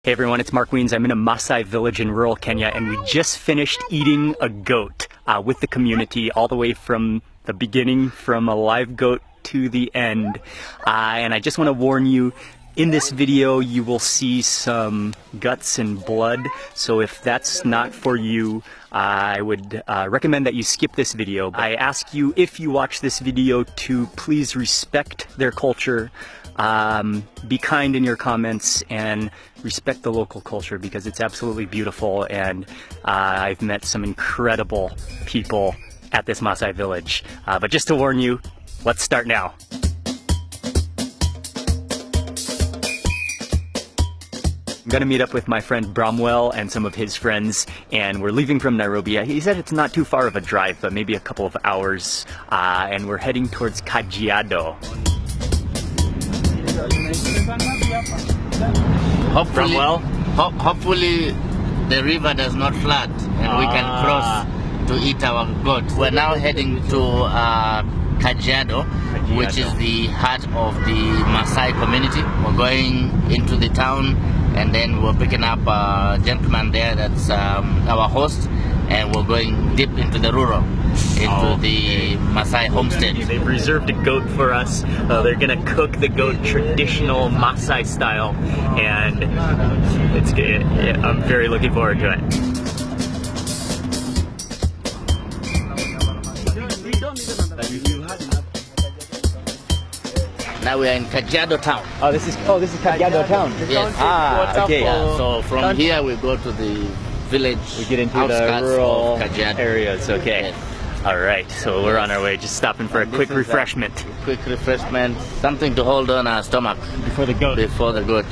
Hey everyone, it's Mark Weens. I'm in a Maasai village in rural Kenya, and we just finished eating a goat with the community all the way from the beginning, from a live goat to the end. And I just want to warn you, in this video you will see some guts and blood, so if that's not for you, I would recommend that you skip this video. I ask you, if you watch this video, to please respect their culture, be kind in your comments, and respect the local culture because it's absolutely beautiful, and I've met some incredible people at this Maasai village. But just to warn you, let's start now. I'm gonna meet up with my friend Bromwell and some of his friends, and we're leaving from Nairobi. He said it's not too far of a drive, but maybe a couple of hours, and we're heading towards Kajiado. Hopefully the river does not flood and we can cross to eat our goat. We're now heading to Kajiado, which is the heart of the Maasai community. We're going into the town, and then we're picking up a gentleman there that's our host, and we're going deep into the rural, into the Maasai homestead. They've reserved a goat for us. They're gonna cook the goat traditional Maasai style, and it's good. Yeah, I'm very looking forward to it. Now we are in Kajiado town. This is Kajiado town. Yes. Okay. Yeah, so from here we go to the village. We get into the rural areas. Okay. Yes. All right. So we're on our way. Just stopping for a quick refreshment. Quick refreshment. Something to hold on our stomach Before the goat. before the goat.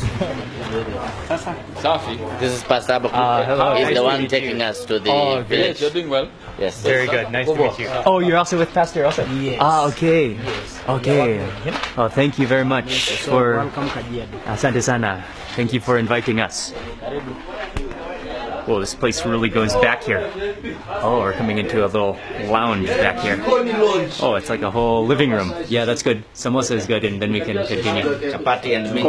This is Pastor Abaku. Hello. He's Nice the to one meet taking you. us to the Oh, village. You're doing well. Yes. Very good. Nice to meet you. Oh, you're also with Pastor also? Yes. Okay. Yes. Okay. Oh, thank you very much for Welcome Kajiado. Asante Sana. Thank you for inviting us. Whoa, this place really goes back here. Oh, we're coming into a little lounge back here. Oh, it's like a whole living room. Yeah, that's good. Samosa is good, and then we can continue. Chapati and meat.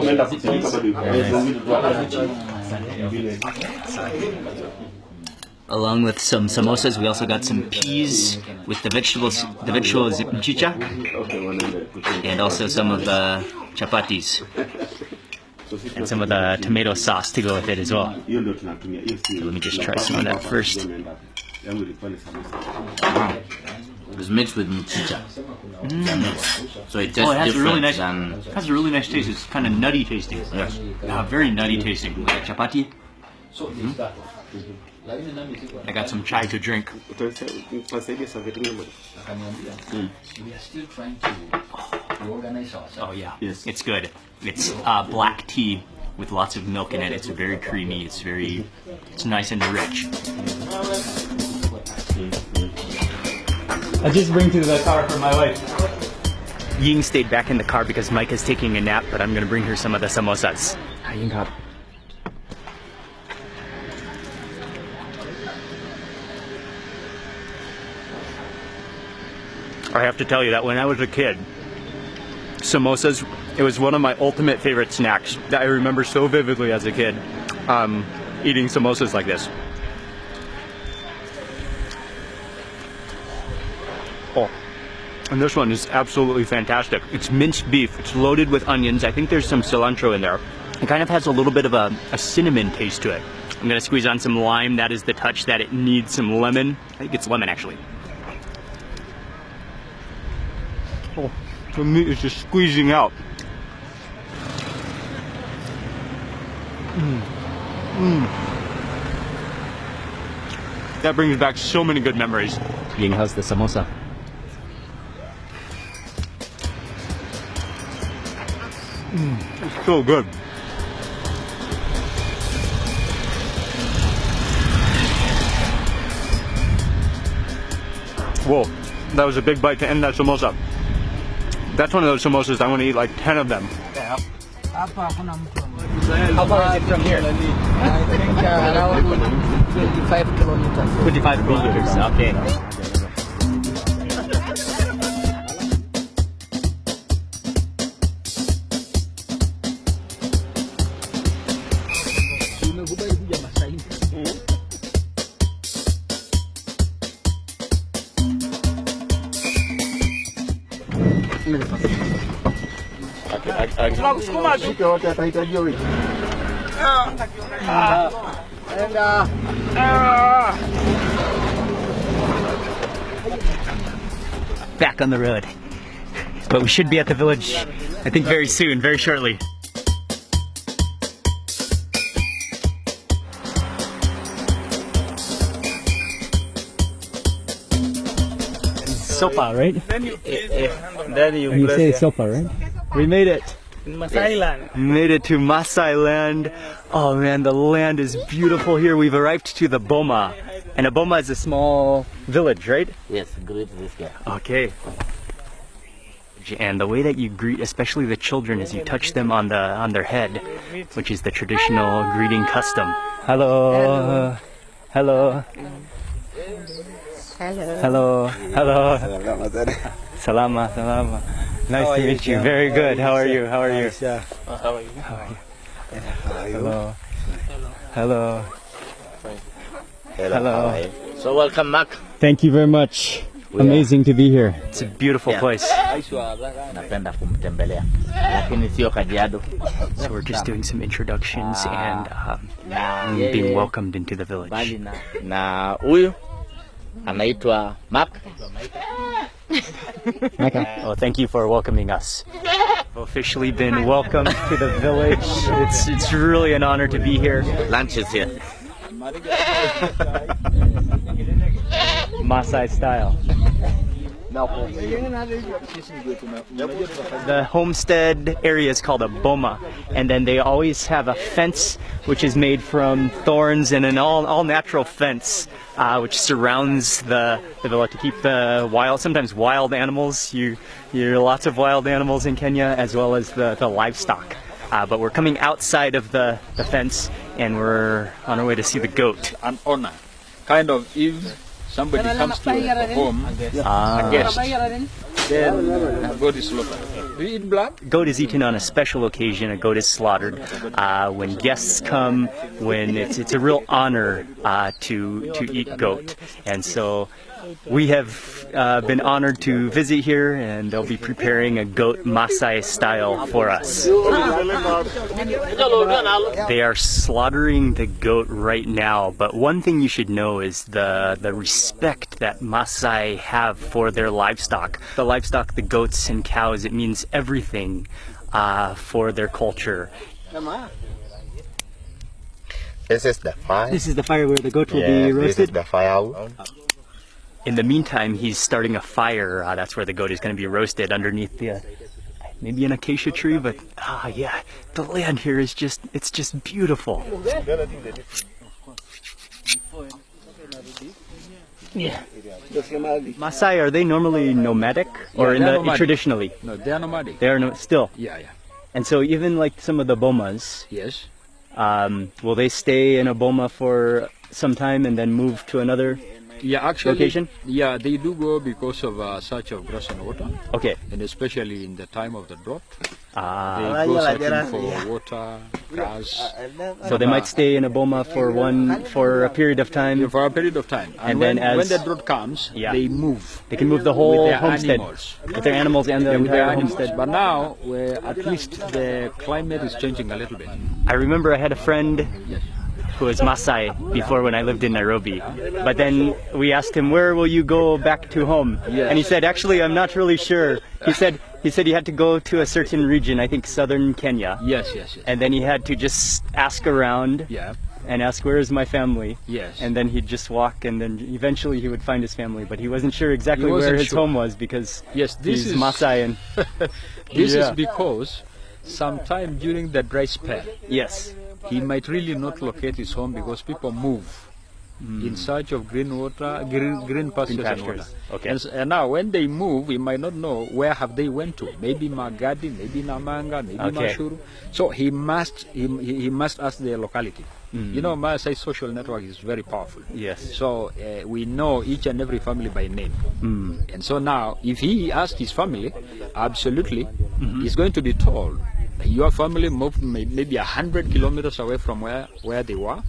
Along with some samosas, we also got some peas with the vegetables. The vegetable is mchicha, and also some of the chapatis, and some of the tomato sauce to go with it as well. So let me just try some of that first. It's mixed with mchicha. So it tastes Oh, it has a really different nice. than... It has a really nice taste. It's kind of nutty tasting. Yes. Very nutty tasting. Like chapati. I got some chai to drink. We are still trying to organize ourselves. Oh yeah, Yes. it's good. It's black tea with lots of milk in it. It's very creamy. It's nice and rich. I just bring to the car for my wife. Ying stayed back in the car because Mike is taking a nap, but I'm gonna bring her some of the samosas. Ying Kap. I have to tell you that when I was a kid, samosas, it was one of my ultimate favorite snacks that I remember so vividly as a kid, eating samosas like this. Oh, and this one is absolutely fantastic. It's minced beef, it's loaded with onions. I think there's some cilantro in there. It kind of has a little bit of a cinnamon taste to it. I'm gonna squeeze on some lime. That is the touch that it needs. Some lemon. I think it's lemon actually. Oh, the meat is just squeezing out. That brings back so many good memories. Ying, how's the samosa? It's so good. Whoa, that was a big bite to end that samosa. That's one of those samosas I want to eat like 10 of them. How far is it from here? I think around 25 kilometers. 25 kilometers, okay. Back on the road. But we should be at the village, I think, very soon, very shortly. Sopa, right? Then you You say Sopa, right? We made it. Masai land. We made it to Maasai land. Oh man, the land is beautiful here. We've arrived to the Boma. And a Boma is a small village, right? Yes, greet this guy. Okay. And the way that you greet, especially the children, is you touch them on their head, which is the traditional greeting custom. Hello. Hello. Hello. Hello. Salama. Salama. Nice to meet you. Very good. How are you? How are you? How are you? How are you? Hello. Hello. Hello. So welcome back. Thank you very much. Amazing to be here. It's a beautiful Yeah. place. Napenda kumtembelea. Lakini sio Kajiado. So we're just doing some introductions and being welcomed into the village. Bali na huyu anaitwa Mark. Oh, thank you for welcoming us. We've officially been welcomed to the village. It's really an honor to be here. Lunch is here. Maasai style. The homestead area is called a boma, and then they always have a fence which is made from thorns and an all natural fence which surrounds the villa to keep the sometimes wild animals. You hear lots of wild animals in Kenya, as well as the livestock. But we're coming outside of the fence, and we're on our way to see the goat. An honor. Kind of if somebody comes to your home, a guest, then goat is slaughtered. Do you eat blood? Goat is eaten on a special occasion. A goat is slaughtered when guests come. When it's a real honor to eat goat, and so we have been honored to visit here, and they'll be preparing a goat Maasai style for us. They are slaughtering the goat right now, but one thing you should know is the respect that Maasai have for their livestock. The livestock, the goats and cows, it means everything for their culture. This is the fire. This is the fire where the goat will be This is roasted. the fire. In the meantime, he's starting a fire. That's where the goat is going to be roasted underneath maybe an acacia tree. But yeah, the land here is just beautiful. Yeah. Maasai, are they normally nomadic or Yeah, they're nomadic. traditionally? No, they are nomadic. They are still. Yeah. And so even like some of the bomas, Yes. will they stay in a boma for some time and then move to another? Yeah, actually, Location? yeah, they do go because of search of grass and water, Okay. and especially in the time of the drought, they Ah, go searching for water, grass, so they might stay in a boma for a period of time. for a period of time. And when, then when as- the drought comes, Yeah. they move They can move the with whole their homestead animals. with their animals and the Yeah, with their entire animals. homestead. But now, at least the climate is changing a little bit. I remember I had a friend Yes. who was Maasai before when I lived in Nairobi. But then we asked him, where will you go back to home? Yes. And he said, actually, I'm not really sure. He said he had to go to a certain region, I think southern Kenya. Yes. And then he had to just ask around Yeah. and ask, where is my family? Yes. And then he'd just walk, and then eventually he would find his family. But he wasn't sure exactly He wasn't where his sure. home was because Yes, this he's is- Maasai. And This Yeah. is because sometime during the dry spell, yes. he might really not locate his home because people move in search of green water, green pastures and pastures. water. Okay. And now when they move, we might not know where have they went to. Maybe Magadi, maybe Namanga, maybe Okay. Mashuru. So he must ask the locality. You know, Maasai social network is very powerful. Yes. So we know each and every family by name. And so now, if he asks his family, absolutely, he's going to be told your family moved maybe 100 kilometers away from where they were,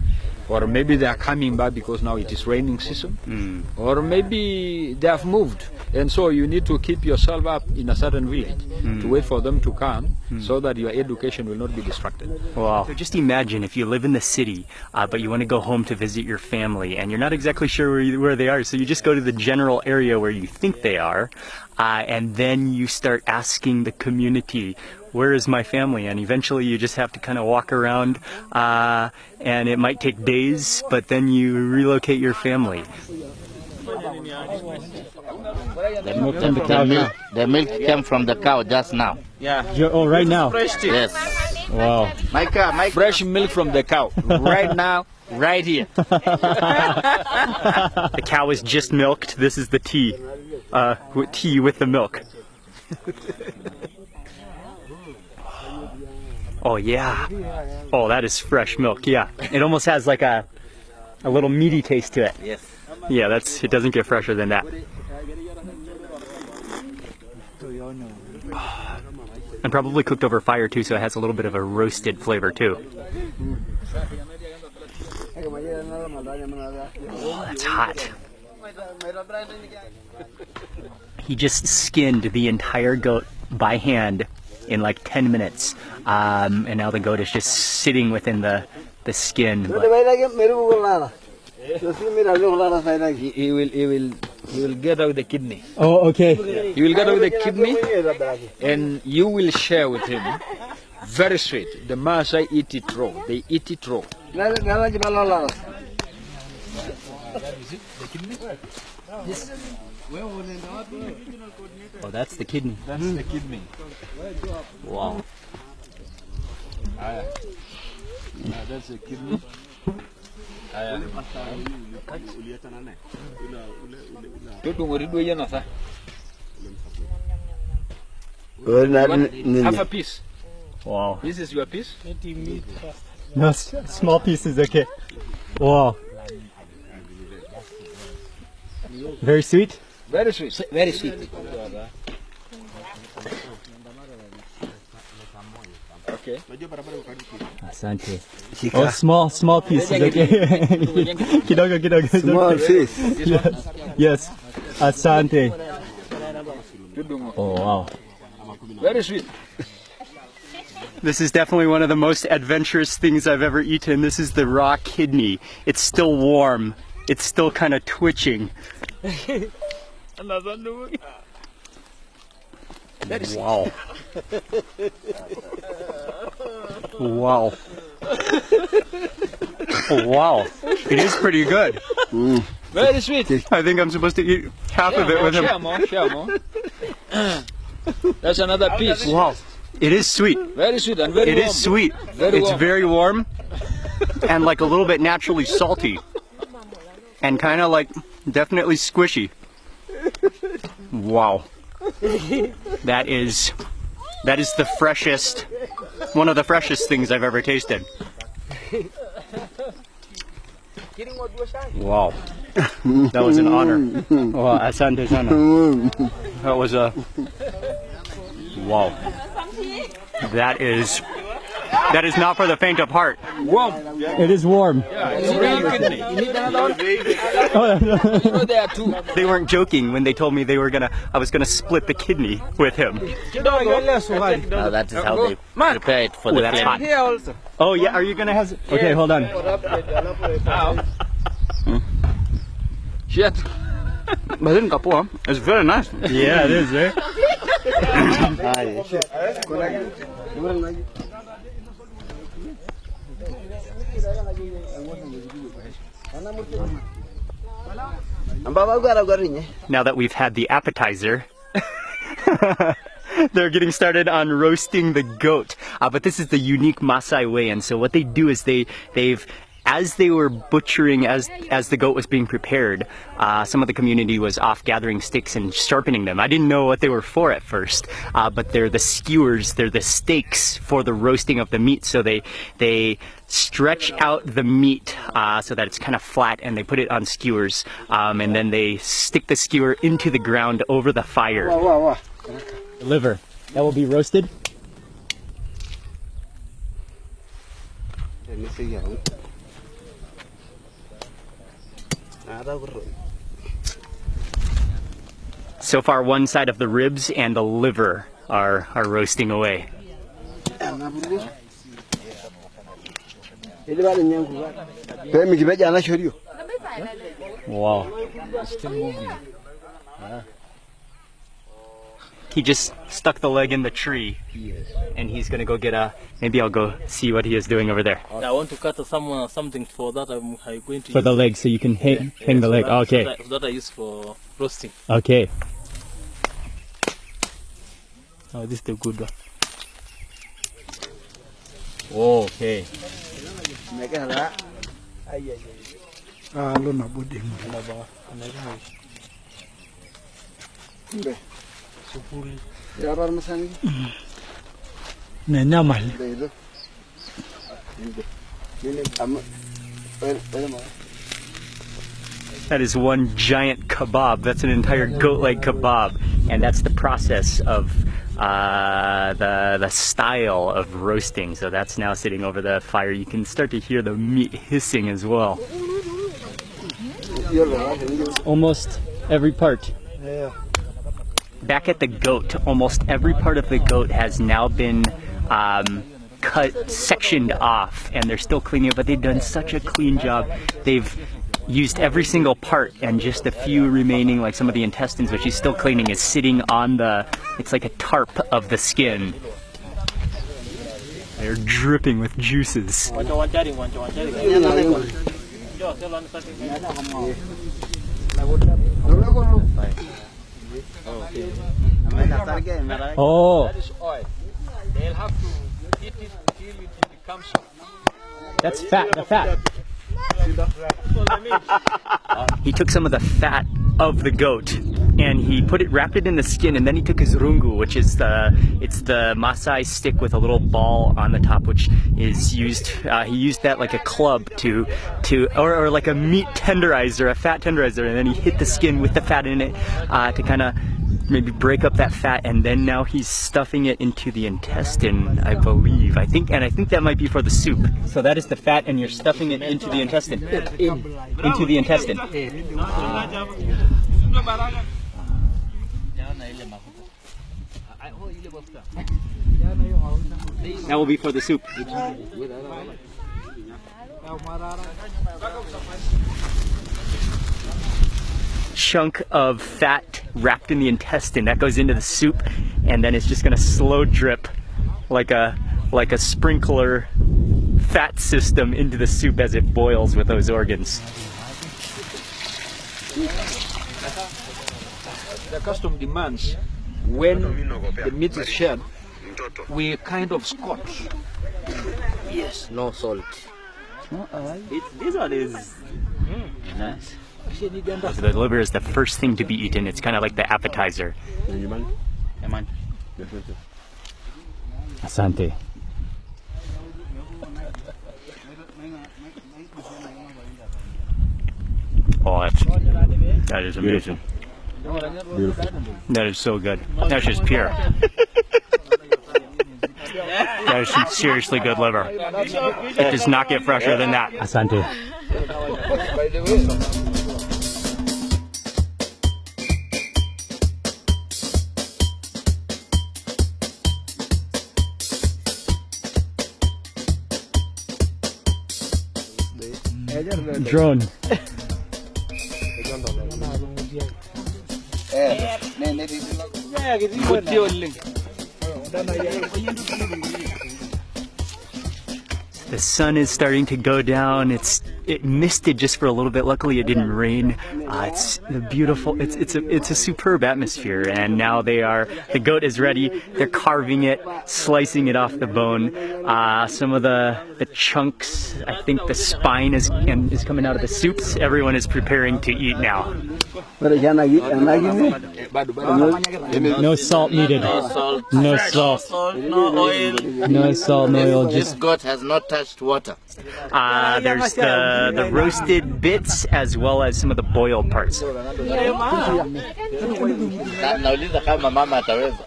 or maybe they are coming back because now it is raining season, or maybe they have moved, and so you need to keep yourself up in a certain village to wait for them to come so that your education will not be distracted. Wow. So just imagine if you live in the city, but you want to go home to visit your family, and you're not exactly sure where they are, so you just go to the general area where you think they are, and then you start asking the community, where is my family? And eventually you just have to kind of walk around, and it might take days, but then you relocate your family. The milk came from the cow just now. Oh, right now? Yes. Wow. Fresh milk from the cow, right now, right here. The cow is just milked. This is the tea. Tea with the milk. Oh yeah. Oh, that is fresh milk. Yeah. It almost has like a little meaty taste to it. Yes. Yeah, it doesn't get fresher than that. And probably cooked over fire too, so it has a little bit of a roasted flavor too. Oh, that's hot. He just skinned the entire goat by hand in like 10 minutes. And now the goat is just sitting within the skin. He will get out the kidney. Oh, okay. He will get out the kidney, and you will share with him. Very sweet. The Maasai eat it raw. They eat it raw. Oh, that's the kidney. That's the kidney. Wow. That's the kidney. Half a piece. Wow. This is your piece? No, small pieces, okay. Wow. Very sweet? Very sweet. Very sweet. Okay. Asante. Oh, small pieces, okay. Kidogo. Small fish. Yes. Asante. Oh, wow. Very sweet. This is definitely one of the most adventurous things I've ever eaten. This is the raw kidney. It's still warm. It's still kind of twitching. Wow. Wow. Oh, wow. It is pretty good. Very sweet. I think I'm supposed to eat half of it with him. Share more. That's another piece. Wow. It is sweet. Very sweet and very warm. It is sweet. It's very warm and like a little bit naturally salty and kind of like definitely squishy. Wow. That is the freshest, one of the freshest things I've ever tasted. Wow. That was an honor. Wow, asante sana. That was a wow. That is not for the faint of heart. Warm. It is warm. Yeah, it's real kidney. You need another one? There are two. They weren't joking when they told me I was gonna split the kidney with him. That is how they prepare it for the that's flame. hot. Oh yeah, are you gonna have? Okay, hold on. Shit. It's very nice. Yeah, it is, right? Now that we've had the appetizer, they're getting started on roasting the goat. But this is the unique Maasai way, and so what they do is as they were butchering, as the goat was being prepared, some of the community was off gathering sticks and sharpening them. I didn't know what they were for at first, but they're the skewers, they're the stakes for the roasting of the meat. So they stretch out the meat so that it's kind of flat, and they put it on skewers, and then they stick the skewer into the ground over the fire. Liver, that will be roasted. So far, one side of the ribs and the liver are roasting away. Wow. Still moving. He just stuck the leg in the tree, and he's gonna go get a. Maybe I'll go see what he is doing over there. I want to cut something for that. I'm going to For the leg, so you can hang the leg. Okay. That I use for roasting. Okay. Oh, this is the good one. Okay. That is one giant kebab. That's an entire goat leg kebab, and that's the process of the style of roasting. So that's now sitting over the fire. You can start to hear the meat hissing as well. Almost every part. Back at the goat, almost every part of the goat has now been sectioned off, and they're still cleaning it, but they've done such a clean job. They've used every single part, and just a few remaining, like some of the intestines, which he's still cleaning, is sitting on the, it's like a tarp of the skin. They're dripping with juices. Oh, They'll have to heat it till it becomes that's fat, the fat. He took some of the fat of the goat and he wrapped it in the skin, and then he took his rungu, which is the Maasai stick with a little ball on the top, which is used. He used that like a club or like a meat tenderizer, a fat tenderizer, and then he hit the skin with the fat in it to kind of maybe break up that fat, and then now he's stuffing it into the intestine, I believe. I think that might be for the soup. So that is the fat, and you're stuffing it into the intestine. Into the intestine. That will be for the soup. Chunk of fat wrapped in the intestine that goes into the soup, and then it's just gonna slow drip like a sprinkler fat system into the soup as it boils with those organs. The custom demands when the meat is shed, we kind of scorch. Yes, no salt. This one is nice. The liver is the first thing to be eaten. It's kind of like the appetizer. Asante. Oh, that is amazing. Beautiful. That is so good. That's just pure. That is some seriously good liver. It does not get fresher than that. Asante. Drone. The sun is starting to go down. It misted just for a little bit. Luckily, it didn't rain. It's beautiful. It's a superb atmosphere. And now the goat is ready. They're carving it, slicing it off the bone. Some of the chunks. I think the spine is coming out of the soup. Everyone is preparing to eat now. No salt needed. No salt. No salt. No oil. No salt, no oil. This goat has not touched water. There's the roasted bits as well as some of the boiled parts. Nauliza kama mama ataweza.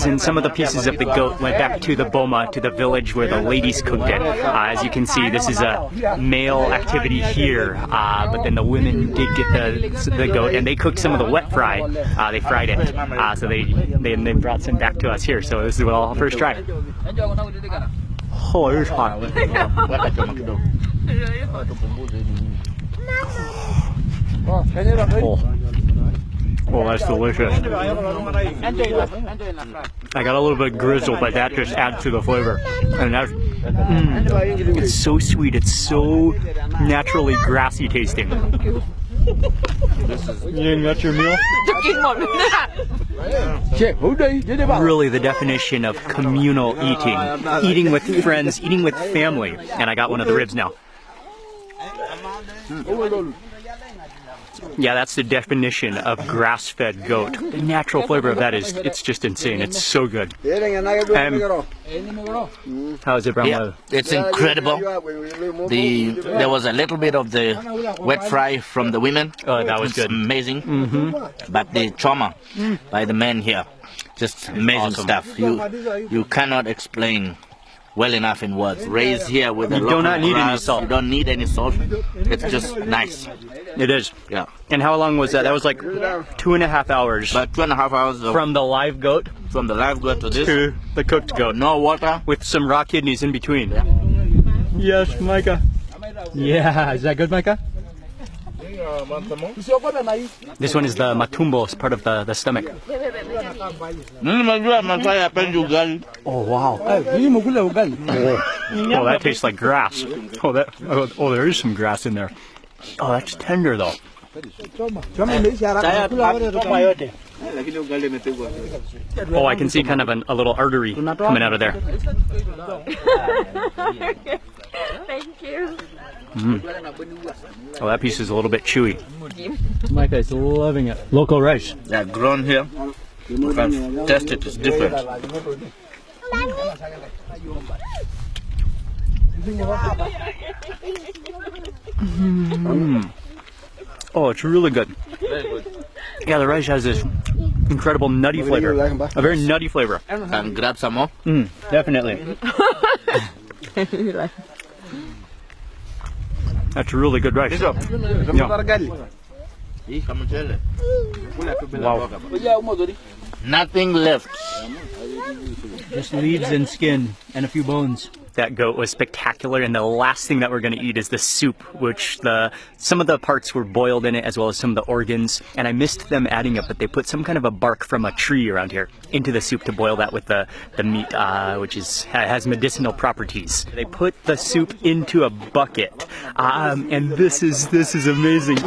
And some of the pieces of the goat went back to the boma, to the village where the ladies cooked it. As you can see, this is a male activity here, but then the women did get the goat, and they cooked some of the wet fry. They fried it, so they brought some back to us here. So this is what I'll first try. Oh, it's hot. Oh, that's delicious. I got a little bit of grizzle, but that just adds to the flavor. And that's, it's so sweet. It's so naturally grassy tasting. You got your meal? Really the definition of communal eating. Eating with friends, eating with family. And I got one of the ribs now. Yeah, that's the definition of grass-fed goat. The natural flavor of that is, it's just insane. It's so good. How is it, Brown? It's incredible. There was a little bit of the wet fry from the women. Oh, that was good. Amazing. But the trauma by the men here, just amazing stuff. You cannot explain well enough in words. Raised here with You do not need any salt. You don't need any salt. It's just nice. It is. Yeah. And how long was that? That was like 2.5 hours. About 2.5 hours From the live goat from the live goat to this. to the cooked goat. No water. With some raw kidneys in between. Yes, Micah. Yeah, is that good, Micah? This one is the matumbo, it's part of the stomach. Oh, wow. Oh, that tastes like grass. Oh, there is some grass in there. Oh, that's tender though. Oh, I can see kind of a little artery coming out of there. Thank you. Oh, that piece is a little bit chewy. Micah is loving it. Local rice. They're grown here. You can test it, it's different. Oh, it's really good. Yeah, the rice has this incredible nutty flavor. A very nutty flavor. And grab some more. Definitely. That's really good rice. Yeah. Wow. Nothing left. Just leaves and skin and a few bones. That goat was spectacular, and the last thing that we're going to eat is the soup, which some of the parts were boiled in it as well as some of the organs, and I missed them adding it, but they put some kind of a bark from a tree around here into the soup to boil that with the meat, which has medicinal properties. They put the soup into a bucket, and this is amazing.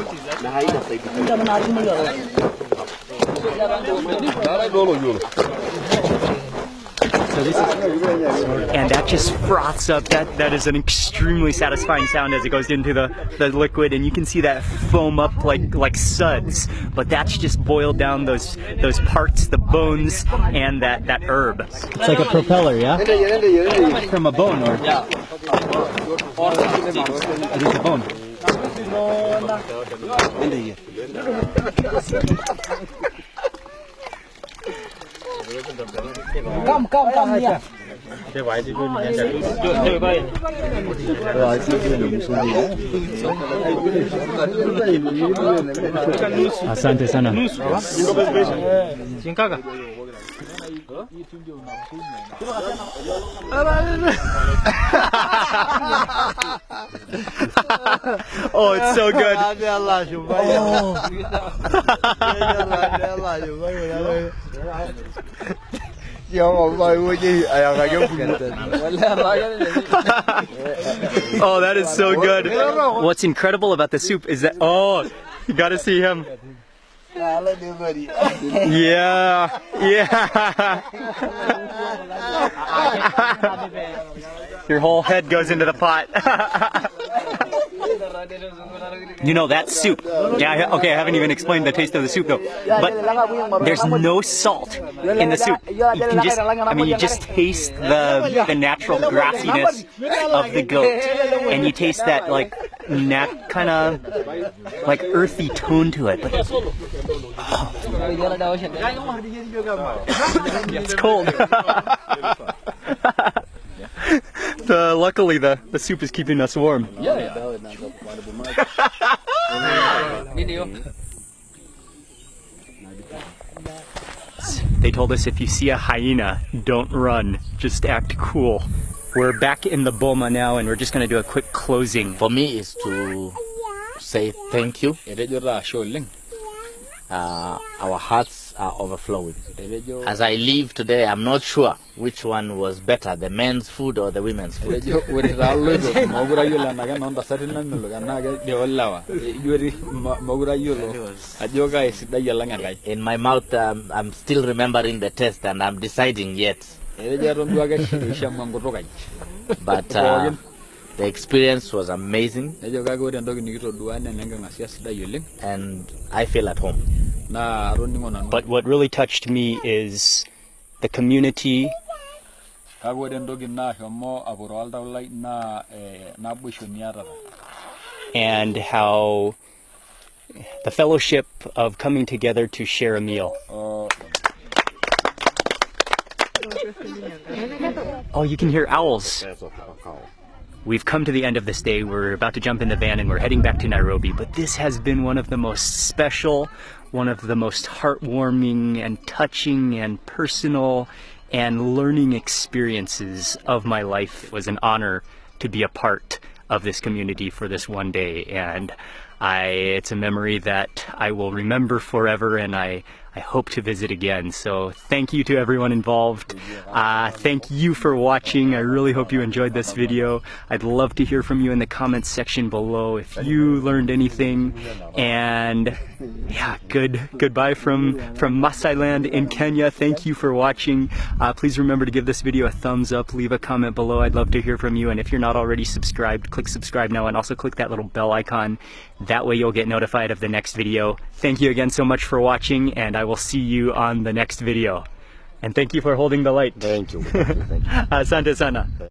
And that just froths up. That is an extremely satisfying sound as it goes into the liquid, and you can see that foam up like suds. But that's just boiled down those parts, the bones, and that herb. It's like a propeller, yeah? From a bone, or yeah. It is a bone. Come here. Asante sana. Oh, it's so good. Oh, that is so good. What's incredible about the soup is that, oh, you gotta see him. Yeah. Your whole head goes into the pot. You know, that soup. Yeah, okay, I haven't even explained the taste of the soup though. But there's no salt in the soup. You can just, I mean, you just taste the natural grassiness of the goat. And you taste that, like, kind of, like, earthy tone to it. But it's cold. Luckily, the soup is keeping us warm. They told us if you see a hyena, don't run, just act cool. We're back in the boma now, and we're just going to do a quick closing. For me is to say thank you. Our hearts are overflowing. As I leave today, I'm not sure which one was better, the men's food or the women's food. In my mouth, I'm still remembering the taste and I'm deciding yet. But the experience was amazing and I feel at home. But what really touched me is the community and how the fellowship of coming together to share a meal. Oh, you can hear owls. We've come to the end of this day. We're about to jump in the van and we're heading back to Nairobi. But this has been one of the most special, one of the most heartwarming and touching and personal and learning experiences of my life. It was an honor to be a part of this community for this one day. And it's a memory that I will remember forever, and I hope to visit again. So thank you to everyone involved. Thank you for watching. I really hope you enjoyed this video. I'd love to hear from you in the comments section below if you learned anything. And yeah, goodbye from Masai Land in Kenya. Thank you for watching. Please remember to give this video a thumbs up, leave a comment below. I'd love to hear from you. And if you're not already subscribed, click subscribe now and also click that little bell icon. That way you'll get notified of the next video. Thank you again so much for watching, and I will see you on the next video. And thank you for holding the light. Thank you. Thank you. Asante sana.